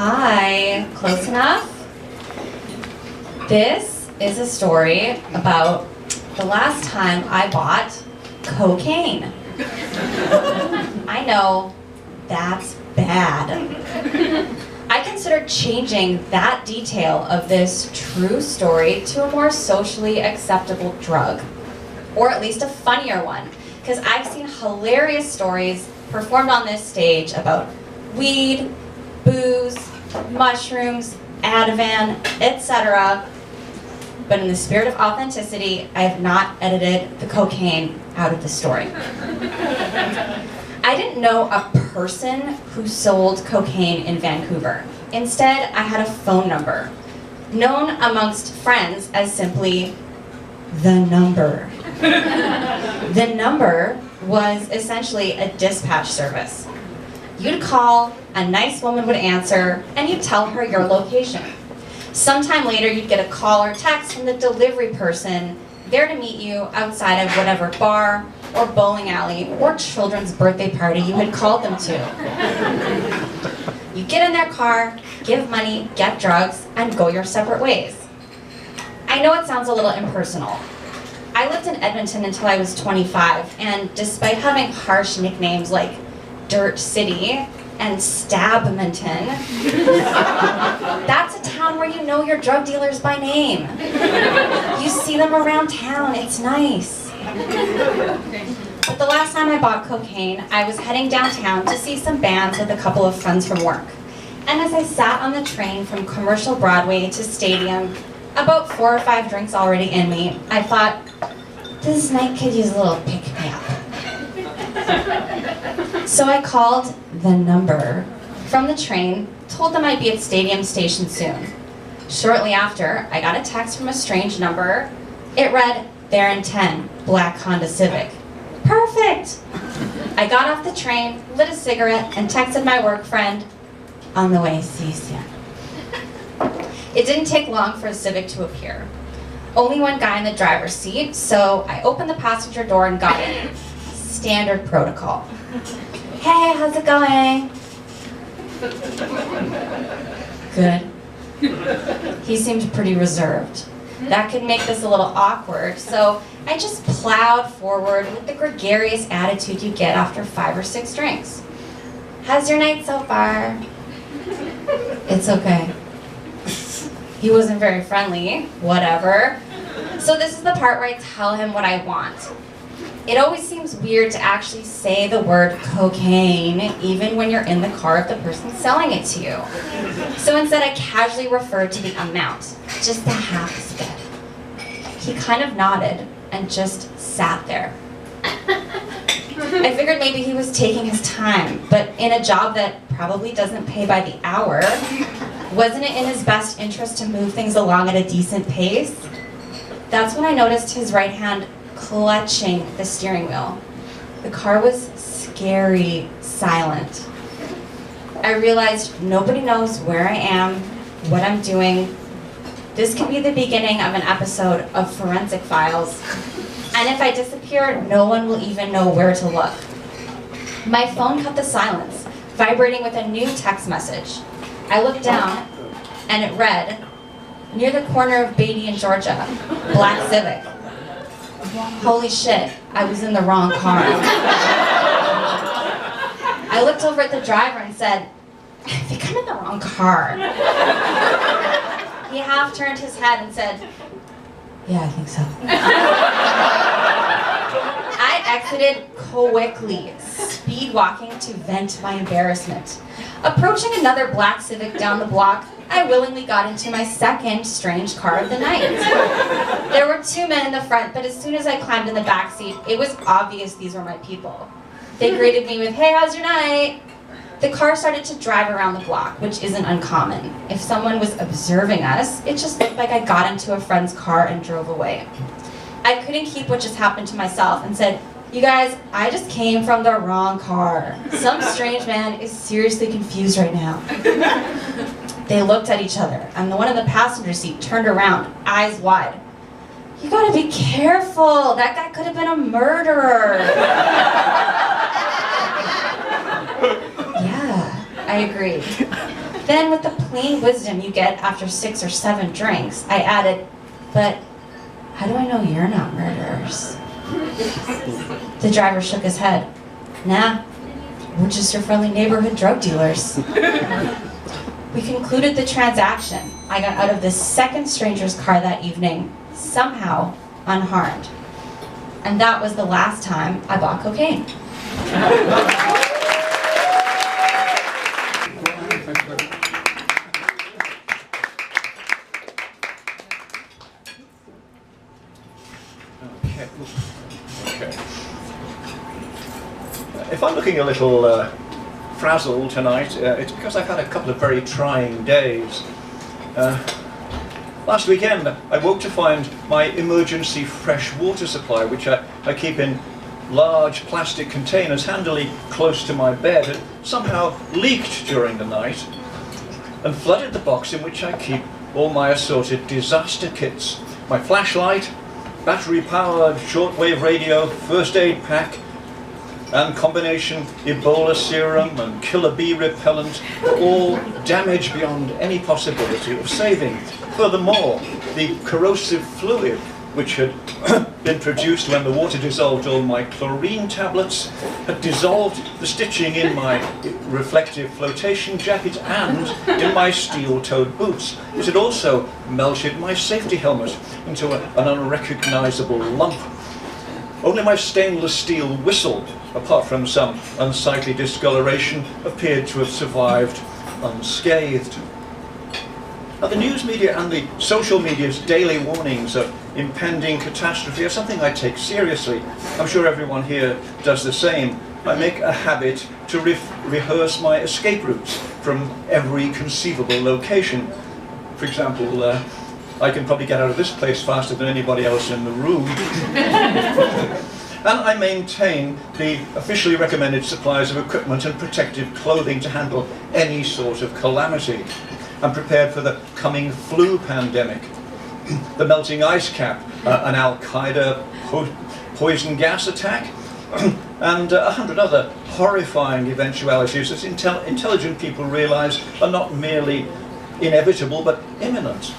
Hi, close enough? This is a story about the last time I bought cocaine. I know, that's bad. I considered changing that detail of this true story to a more socially acceptable drug, or at least a funnier one, because I've seen hilarious stories performed on this stage about weed, booze, mushrooms, Ativan, etc. But in the spirit of authenticity, I have not edited the cocaine out of the story. I didn't know a person who sold cocaine in Vancouver. Instead, I had a phone number, known amongst friends as simply the number. The number was essentially a dispatch service. You'd call, a nice woman would answer, and you'd tell her your location. Sometime later, you'd get a call or text from the delivery person there to meet you outside of whatever bar or bowling alley or children's birthday party you had called them to. You get in their car, give money, get drugs, and go your separate ways. I know it sounds a little impersonal. I lived in Edmonton until I was 25, and despite having harsh nicknames like Dirt City and Stabmenton, that's a town where you know your drug dealers by name. You see them around town, it's nice. But the last time I bought cocaine, I was heading downtown to see some bands with a couple of friends from work. And as I sat on the train from Commercial Broadway to Stadium, about 4 or 5 drinks already in me, I thought, this night could use a little pick-me-up. So I called the number from the train, told them I'd be at Stadium Station soon. Shortly after, I got a text from a strange number. It read, "There in 10, black Honda Civic." Perfect! I got off the train, lit a cigarette, and texted my work friend, "On the way, see you soon." It didn't take long for a Civic to appear. Only one guy in the driver's seat, so I opened the passenger door and got in. Standard protocol. "Hey, how's it going?" "Good." He seemed pretty reserved. That could make this a little awkward, so I just plowed forward with the gregarious attitude you get after 5 or 6 drinks. "How's your night so far?" "It's okay." He wasn't very friendly, whatever. So this is the part where I tell him what I want. It always seems weird to actually say the word cocaine, even when you're in the car of the person selling it to you. So instead I casually referred to the amount, just the half spit. He kind of nodded and just sat there. I figured maybe he was taking his time, but in a job that probably doesn't pay by the hour, wasn't it in his best interest to move things along at a decent pace? That's when I noticed his right hand clutching the steering wheel. The car was scary silent. I realized nobody knows where I am, what I'm doing. This could be the beginning of an episode of Forensic Files. And if I disappear, no one will even know where to look. My phone cut the silence, vibrating with a new text message. I looked down, and it read, "Near the corner of Beatty and Georgia, black Civic." Holy shit, I was in the wrong car. I looked over at the driver and said, "I think I'm in the wrong car." He half turned his head and said, "Yeah, I think so." I exited quickly, speed walking to vent my embarrassment. Approaching another black Civic down the block, I willingly got into my second strange car of the night. There were 2 men in the front, but as soon as I climbed in the back seat, it was obvious these were my people. They greeted me with, "Hey, how's your night?" The car started to drive around the block, which isn't uncommon. If someone was observing us, it just looked like I got into a friend's car and drove away. I couldn't keep what just happened to myself and said, "You guys, I just came from the wrong car. Some strange man is seriously confused right now." They looked at each other, and the one in the passenger seat turned around, eyes wide. "You gotta be careful. That guy could have been a murderer." Yeah, I agreed. Then with the plain wisdom you get after 6 or 7 drinks, I added, but how do I know you're not murderers? The driver shook his head. Nah, we're just your friendly neighborhood drug dealers. We concluded the transaction. I got out of this second stranger's car that evening, somehow unharmed. And that was the last time I bought cocaine. Okay. If I'm looking a little frazzled tonight, it's because I've had a couple of very trying days. Last weekend I woke to find my emergency fresh water supply, which I keep in large plastic containers handily close to my bed, had somehow leaked during the night and flooded the box in which I keep all my assorted disaster kits. My flashlight, battery-powered shortwave radio, first aid pack, and combination Ebola serum and killer bee repellent were all damaged beyond any possibility of saving. Furthermore, the corrosive fluid which had been produced when the water dissolved all my chlorine tablets had dissolved the stitching in my reflective flotation jacket and in my steel-toed boots. It had also melted my safety helmet into an unrecognizable lump. Only my stainless steel whistle, apart from some unsightly discoloration, appeared to have survived unscathed. Now, the news media and the social media's daily warnings of impending catastrophe are something I take seriously. I'm sure everyone here does the same. I make a habit to rehearse my escape routes from every conceivable location. For example, I can probably get out of this place faster than anybody else in the room. And I maintain the officially recommended supplies of equipment and protective clothing to handle any sort of calamity. I'm prepared for the coming flu pandemic, the melting ice cap, an Al-Qaeda poison gas attack, and 100 other horrifying eventualities that intelligent people realize are not merely inevitable but imminent.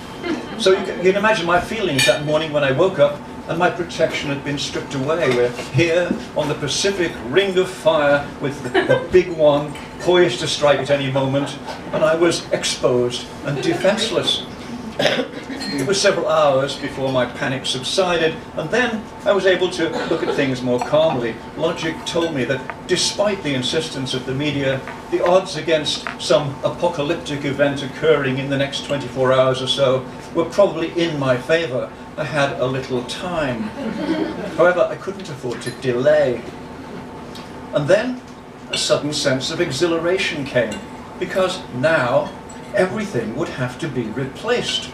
So you can imagine my feelings that morning when I woke up and my protection had been stripped away. We're here on the Pacific Ring of Fire with the big one poised to strike at any moment, and I was exposed and defenseless. It was several hours before my panic subsided, and then I was able to look at things more calmly. Logic told me that despite the insistence of the media, the odds against some apocalyptic event occurring in the next 24 hours or so were probably in my favor. I had a little time. However, I couldn't afford to delay. And then a sudden sense of exhilaration came, because now everything would have to be replaced.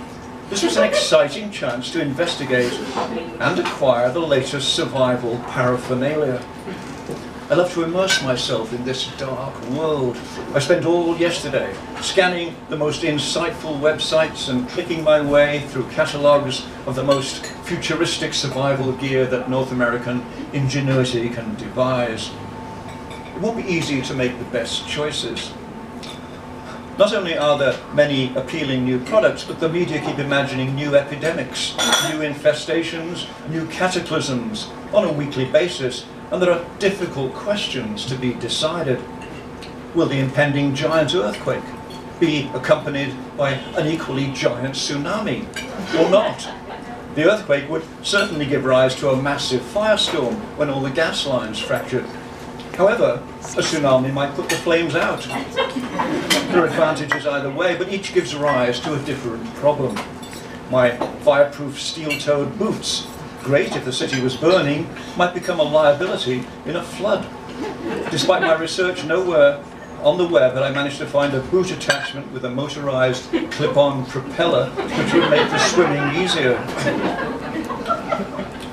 This was an exciting chance to investigate and acquire the latest survival paraphernalia. I love to immerse myself in this dark world. I spent all yesterday scanning the most insightful websites and clicking my way through catalogues of the most futuristic survival gear that North American ingenuity can devise. It won't be easy to make the best choices. Not only are there many appealing new products, but the media keep imagining new epidemics, new infestations, new cataclysms on a weekly basis, and there are difficult questions to be decided. Will the impending giant earthquake be accompanied by an equally giant tsunami, or not? The earthquake would certainly give rise to a massive firestorm when all the gas lines fractured. However, a tsunami might put the flames out. There are advantages either way, but each gives rise to a different problem. My fireproof steel-toed boots, great if the city was burning, might become a liability in a flood. Despite my research, nowhere on the web had I managed to find a boot attachment with a motorized clip-on propeller which would make the swimming easier.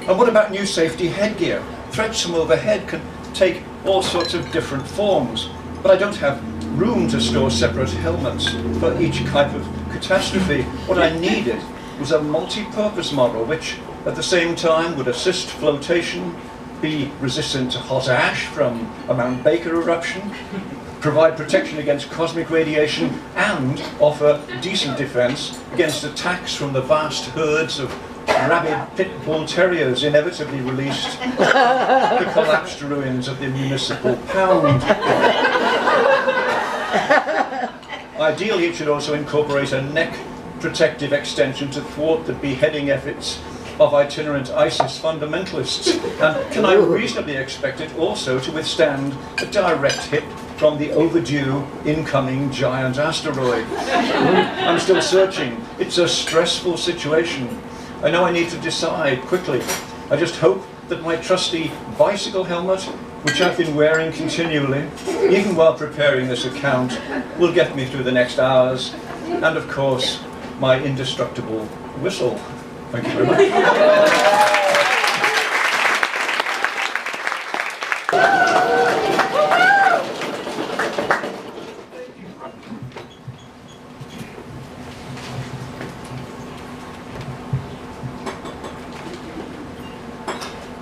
And what about new safety headgear? Threats from overhead can take all sorts of different forms, but I don't have room to store separate helmets for each type of catastrophe. What I needed was a multi-purpose model which at the same time would assist flotation, be resistant to hot ash from a Mount Baker eruption, provide protection against cosmic radiation, and offer decent defense against attacks from the vast herds of rabid pit bull terriers inevitably released the collapsed ruins of the municipal pound. Ideally, it should also incorporate a neck protective extension to thwart the beheading efforts of itinerant ISIS fundamentalists. And can I reasonably expect it also to withstand a direct hit from the overdue incoming giant asteroid? I'm still searching. It's a stressful situation. I know I need to decide quickly. I just hope that my trusty bicycle helmet, which I've been wearing continually, even while preparing this account, will get me through the next hours. And of course, my indestructible whistle. Thank you very much.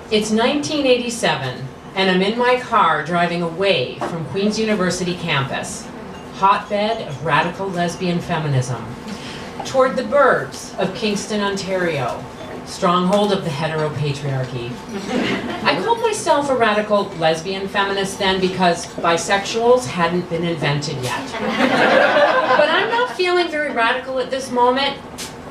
It's 1987, and I'm in my car driving away from Queen's University campus, hotbed of radical lesbian feminism, toward the burbs of Kingston, Ontario, stronghold of the heteropatriarchy. I called myself a radical lesbian feminist then because bisexuals hadn't been invented yet. But I'm not feeling very radical at this moment.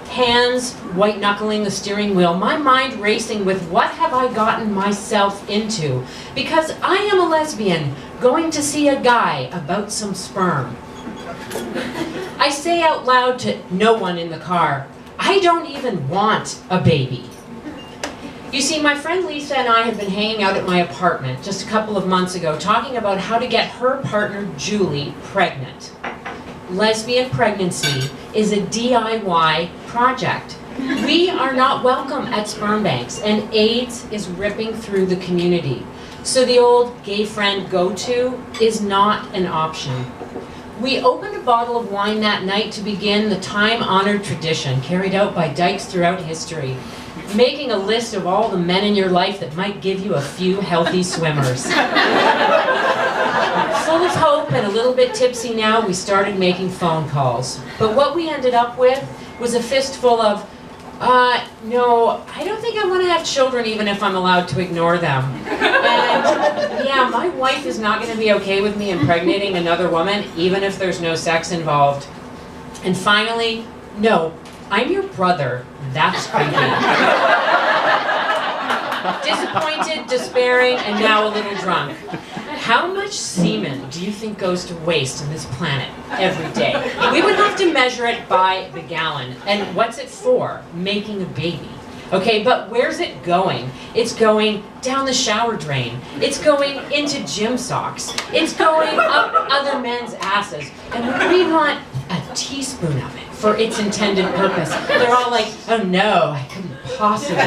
Hands white-knuckling the steering wheel, my mind racing with what have I gotten myself into, because I am a lesbian going to see a guy about some sperm. I say out loud to no one in the car, I don't even want a baby. You see, my friend Lisa and I had been hanging out at my apartment just a couple of months ago talking about how to get her partner Julie pregnant. Lesbian pregnancy is a DIY project. We are not welcome at sperm banks, and AIDS is ripping through the community. So the old gay friend go-to is not an option. We opened a bottle of wine that night to begin the time-honored tradition carried out by dykes throughout history, making a list of all the men in your life that might give you a few healthy swimmers. Full of hope and a little bit tipsy now, we started making phone calls. But what we ended up with was a fistful of, no, I don't think I want to have children even if I'm allowed to ignore them. And yeah, my wife is not going to be okay with me impregnating another woman even if there's no sex involved. And finally, no, I'm your brother. That's creepy. Disappointed, despairing, and now a little drunk. How much semen do you think goes to waste on this planet every day? We would have to measure it by the gallon. And what's it for? Making a baby. Okay, but where's it going? It's going down the shower drain. It's going into gym socks. It's going up other men's asses. And we want a teaspoon of it for its intended purpose. They're all like, oh no, I couldn't possibly.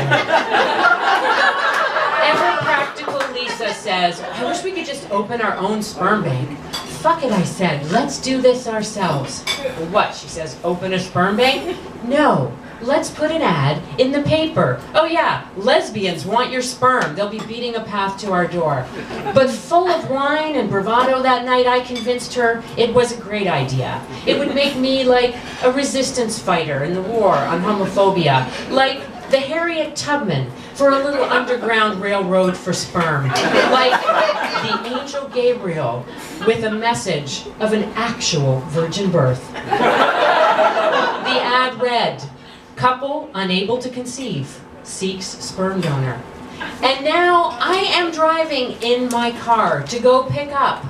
Every practical Lisa says, I wish we could just open our own sperm bank. Fuck it, I said, let's do this ourselves. What, she says, open a sperm bank? No, let's put an ad in the paper. Oh yeah, lesbians want your sperm. They'll be beating a path to our door. But full of wine and bravado that night, I convinced her it was a great idea. It would make me like a resistance fighter in the war on homophobia, like the Harriet Tubman for a little underground railroad for sperm, like the angel Gabriel with a message of an actual virgin birth. The ad read, couple unable to conceive, seeks sperm donor. And now I am driving in my car to go pick up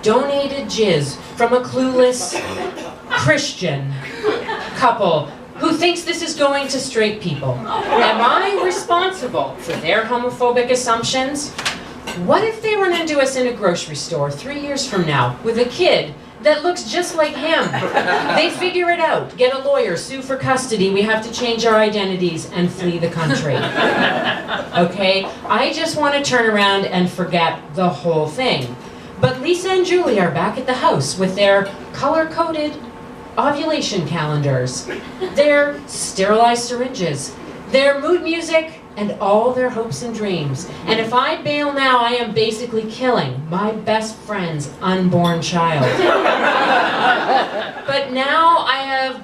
donated jizz from a clueless Christian couple who thinks this is going to straight people. Am I responsible for their homophobic assumptions? What if they run into us in a grocery store 3 years from now with a kid that looks just like him? They figure it out, get a lawyer, sue for custody, we have to change our identities and flee the country. Okay, I just want to turn around and forget the whole thing. But Lisa and Julie are back at the house with their color-coded ovulation calendars, their sterilized syringes, their mood music, and all their hopes and dreams. And if I bail now, I am basically killing my best friend's unborn child. But now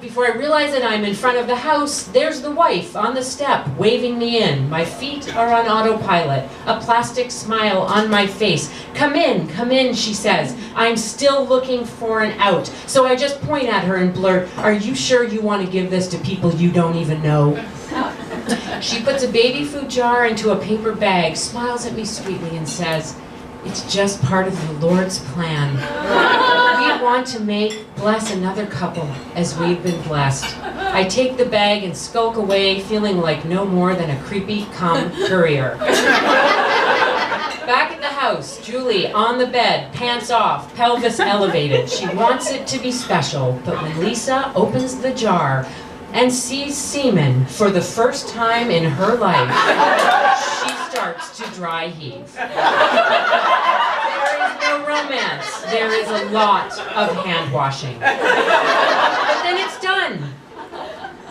before I realize it, I'm in front of the house. There's the wife on the step, waving me in. My feet are on autopilot, a plastic smile on my face. Come in, she says. I'm still looking for an out. So I just point at her and blurt, are you sure you want to give this to people you don't even know? She puts a baby food jar into a paper bag, smiles at me sweetly and says, it's just part of the Lord's plan. We want to bless another couple as we've been blessed. I take the bag and skulk away, feeling like no more than a creepy courier. Back at the house, Julie on the bed, pants off, pelvis elevated. She wants it to be special, but when Lisa opens the jar and sees semen for the first time in her life, she starts to dry heave. There is no romance. There is a lot of hand washing. But then it's done.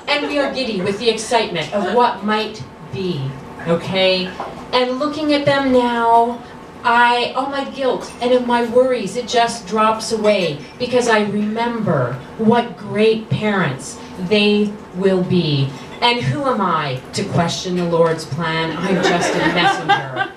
And we are giddy with the excitement of what might be, okay? And looking at them now, all my guilt and of my worries, it just drops away because I remember what great parents they will be. And who am I to question the Lord's plan? I'm just a messenger.